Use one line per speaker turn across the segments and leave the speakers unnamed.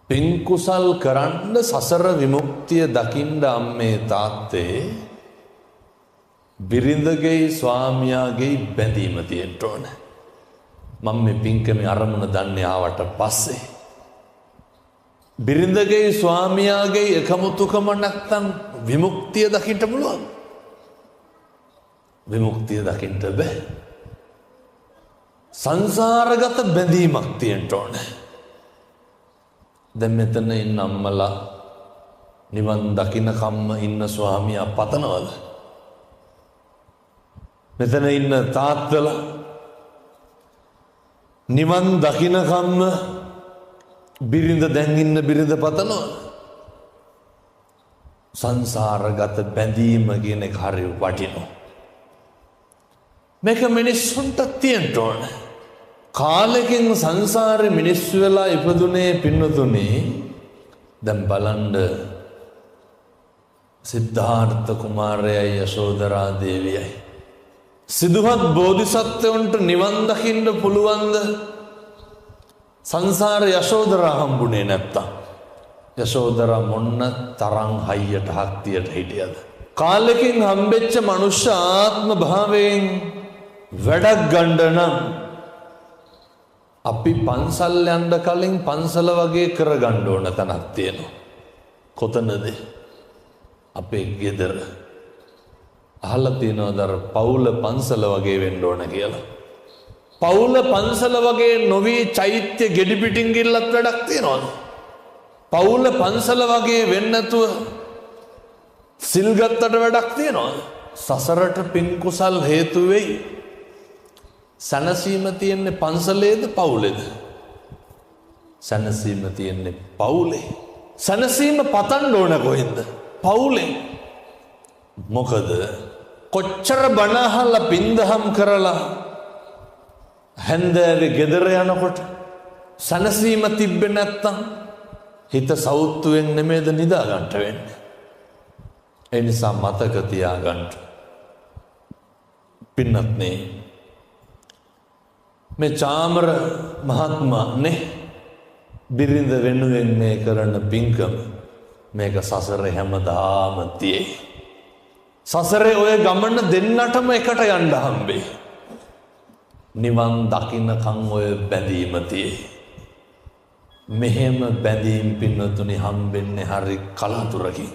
පින්කුසල් කරන්න සසර විමුක්තිය දකින්න අම්මේ තාත්තේ බිරිඳගේ ස්වාමියාගේ බැඳීම තියෙන්න ඕන. මම මේ පින්කමේ අරමුණ දන්නේ ආවට පස්සේ බිරිඳගේ ස්වාමියාගේ එකමුතුකම නැත්තම් විමුක්තිය දකින්න පුළුවන්. විමුක්තිය දකින්න බෑ. සංසාරගත බැඳීමක් තියෙන්න ඕන. දැන් මෙතන ඉන්න අම්මලා නිවන් දකින්න කම්ම ඉන්න ස්වාමියා පතනවද? මෙතන ඉන්න තාත්තලා නිවන් දකින්න කම්ම බිරිඳ දැන් ඉන්න බිරිඳ පතනවද? සංසාරගත බැඳීම කියන එක හරිය වටිනවා. මේක මිනිස්සුන්ට තියෙන්න ඕන. කාලෙකින් සංසාරේ මිනිස්සු වෙලා ඉපදුනේ පින්නතුනේ. දැන් බලන්න සිද්ධාර්ථ කුමාරයයි යශෝදරා දේවියයි සිදුහත් බෝධිසත්වයන්ට නිවන් දකින්න පුළුවන්ද? සංසාර යශෝදරා හම්බුනේ නැත්තම් යශෝදරා මොන්න තරම් හයියට හක්තියට හිටියද? කාලෙකින් හම්බෙච්ච මනුෂ්‍ය ආත්ම භාවයෙන් වැඩක් ගන්න නම් අපි පන්සල් යන්න කලින් පන්සල වගේ කරගන්න ඕන තැනක් තියෙනවා. කොතනද? අපේ ගෙදර. අහලා තියෙනවද අර පවුල පන්සල වගේ වෙන්න ඕන කියලා? පවුල පන්සල වගේ නොවි චෛත්‍ය ගෙඩි පිටින් ගිල්ලත් වැඩක් තියනවද? පවුල පන්සල වගේ වෙන්න නැතුව සිල් ගත්තට වැඩක් තියනවද? සසරට පින් කුසල් හේතු වෙයි. සැනසීම තියෙන්නේ පන්සලේද පවුලේද? සැනසීම තියෙන්නේ පවුලේ. සැනසීම පතන්න ඕන කොහෙන්ද? පවුලේ. මොකද කොච්චර බණ අහලා පින්දහම් කරලා හැන්දෑවේ ගෙදර යනකොට සැනසීම තිබ්බේ නැත්තම් හිත සෞත්තුවෙන් නෙමෙයිද නිදා ගන්නට වෙන්නේ. ඒ නිසා මතක තියාගන්න. පින්නත්නේ මේ චාමර මහත්මයා නේ බිරිඳ වෙනුවෙන් මේ කරන පින්කම මේක සසරේ හැමදාම තියෙයි. සසරේ ඔය ගමන දෙන්නටම එකට යන්න හම්බෙයි. නිවන් දකින්නකම් ඔය බැඳීම තියෙයි. මෙහෙම බැඳීම් පින්නතුනි හම්බෙන්නේ හරි කලාතුරකින්.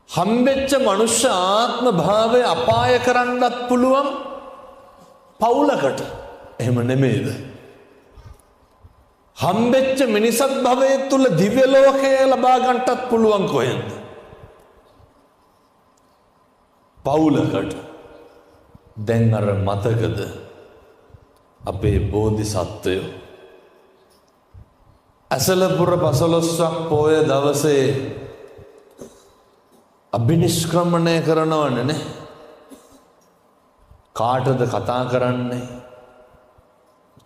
හම්බෙච්ච මනුෂ්‍ය ආත්ම භාවය අපාය කරන්නත් පුළුවන් පවුලකට. එහෙම නෙමෙයිද? හම්බෙච්ච මිනිසත් භවයේ තුල දිව්‍ය ලෝකය ලබා ගන්නටත් පුළුවන් කොහෙන්ද? පවුලකට. දැන් අර මතකද අපේ බෝධිසත්වයෝ අසලපුර පසළොස්වක් පොය දවසේ අභිනිෂ්ක්‍රමණය කරනවනේ නේ. කාටද කතා කරන්නේ?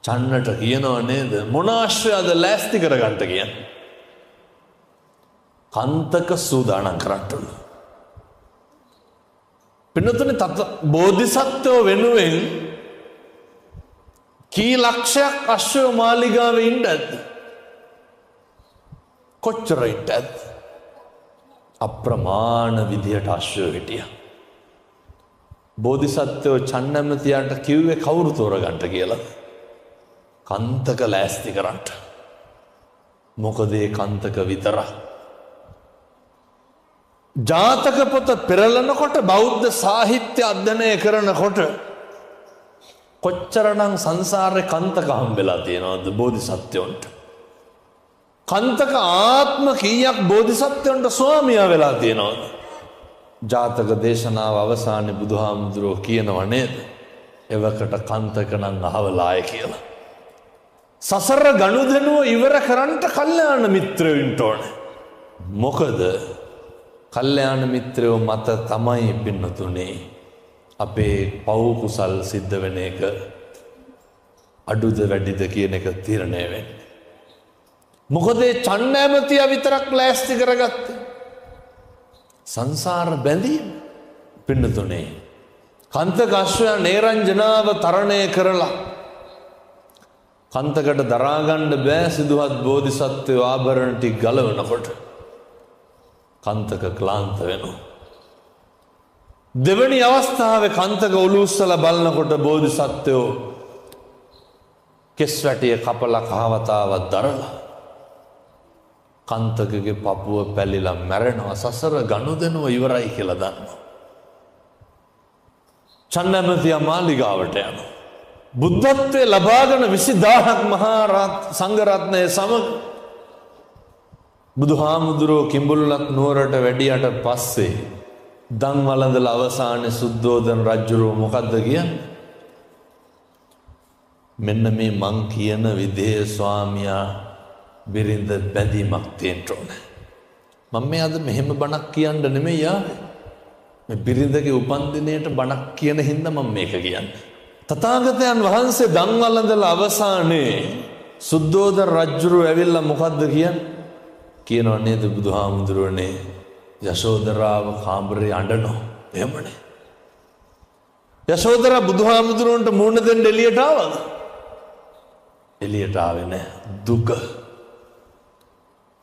චන්නට කියනව නේද? මොන ආශ්‍රයද ලෑස්ති කරගන්න කියන්නේ? කන්තක සූදානම් කරන්නලු. පින්නතුනේ තත් බෝධිසත්වෝ වෙනුවෙන් කී ලක්ෂයක් අශ්වය මාලිගාවේ ඉන්නද? කොච්චර ඉන්නද? අප්‍රමාණ විදියට අශ්වය හිටියා. බෝධිසත්වෝ චන්නමතියන්ට කිව්වේ කවුරු තෝරගන්න කියලා? කන්තක ලෑස්ති කරන්න. මොකද ඒ කන්තක විතරක්. ජාතක පොත පෙරලනකොට බෞද්ධ සාහිත්‍ය අධ්‍යයනය කරනකොට කොච්චරනම් සංසාරේ කන්තක හම්බෙලා තියෙනවද බෝධිසත්වයන්ට? කන්තක ආත්ම කීයක් බෝධිසත්වයන්ට ස්වාමියා වෙලා තියෙනවද? ජාතක දේශනාව අවසානයේ බුදුහාමුදුරුවෝ කියනව නේද? එවකට කන්තක නම් අහවලාය කියලා. සසර ගනුදෙනුව ඉවර කරන්නට කල්යාණ මිත්‍රයෝ ඉන්න ඕනේ. මොකද කල්යාණ මිත්‍රයෝ මත තමයි පින්නතුනේ අපේ පව් කුසල් සිද්ධ වෙන එක අඩුද වැඩිද කියන එක තීරණය වෙන්නේ. මොකද ඒ චන්නෑමතිය විතරක් ලෑස්ති කරගත්තේ සංසාර බැඳීම. පින්නතුනේ කන්තක අශ්වයා නේරංජනාව තරණය කරලා කන්තකට දරාගන්න බෑ සිදුහත් බෝධිසත්වයෝ ආභරණ ටික ගලවනකොට කන්තක ක්ලාන්ත වෙනවා. දෙවැනි අවස්ථාවේ කන්තක ඔලු උස්සලා බලනකොට බෝධිසත්වයෝ කෙස් වැටිය කපලා කහවතාවක් දරලා කන්තකගේ පපුව පැලිලා මැරෙනවා. සසර ගනුදෙනුව ඉවරයි කියලා දන්නවා. චන්නමතියා මාලිගාවට යනවා. බුද්ධත්වයේ ලබාගෙන 20000ක් මහා සංඝරත්නයේ සමග බුදුහාමුදුරුවෝ කිඹුල්ලක් නුවරට වැඩියට පස්සේ දන් වළඳලා අවසානයේ සුද්ධෝදන රජුරෝ මොකද්ද කියන්නේ? මෙන්න මේ මං කියන විදේ ස්වාමියා බිරිඳ බැඳීමක් තියෙන්න ඕනේ. මම මේ අද මෙහෙම බණක් කියන්න නෙමෙයි ආවේ. මේ බිරිඳගේ උපන්දිනයට බණක් කියන හින්දා මම මේක කියන්නේ. තථාගතයන් වහන්සේ දන් වළඳලා අවසානයේ සුද්ධෝදන රජුරෝ ඇවිල්ලා මොකද්ද කියන්නේ? කියනවා නේද බුදුහාමුදුරුවනේ යශෝදරාව කාමරේ අඬනවා. එහෙමනේ. යශෝදරා බුදුහාමුදුරුවන්ට මූණ දෙන්න එළියට ආවද? එළියට ආවේ නැහැ. දුක.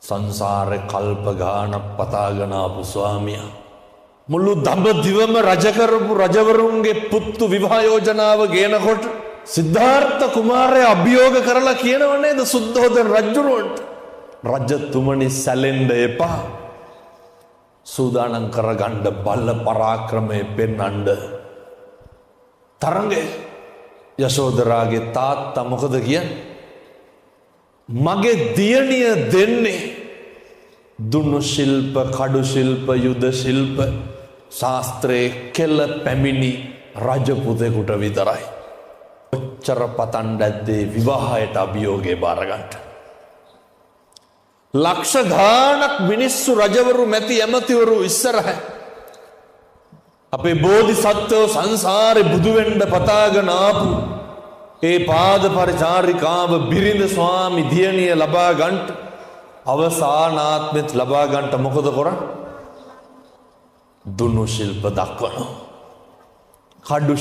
සංසාරේ කල්ප ගානක් පතාගෙන ආපු ස්වාමියා මුළු දඹදිවම රජ කරපු රජවරුන්ගේ පුත්තු විවාහ යෝජනාව ගේනකොට සිද්ධාර්ථ කුමාරයා අභියෝග කරලා කියනව නේද සුද්ධෝදන රජුරවන්ට රජතුමනි සැලෙන්න එපා. සූදානම් කරගන්න බල පරාක්‍රමය පෙන්වන්න. තරංගේ යශෝදරාගේ තාත්තා මොකද කියන්නේ? මගේ දියණිය දෙන්නේ දුන්නු ශිල්ප, කඩු ශිල්ප, යුද ශිල්ප ශාස්ත්‍රයේ කෙල පැමිණි රජපුතෙකුට විතරයි. ඔච්චර පතන් දැද්දේ විවාහයට අභියෝගේ බාරගන්න. ලක්ෂ ගානක් මිනිස්සු රජවරු මැති ඇමතිවරු ඉස්සරහ අපේ බෝධිසත්වෝ සංසාරේ බුදු වෙන්න පතාගෙන ආපු ඒ පාද පරිචාරිකාව බිරිඳ ස්වාමි දියණිය ලබා ගන්නට අවසානාත්මෙත් ලබා ගන්නට මොකද කරන්නේ? දුන්නු ශිල්ප දක්වනවා. කඩු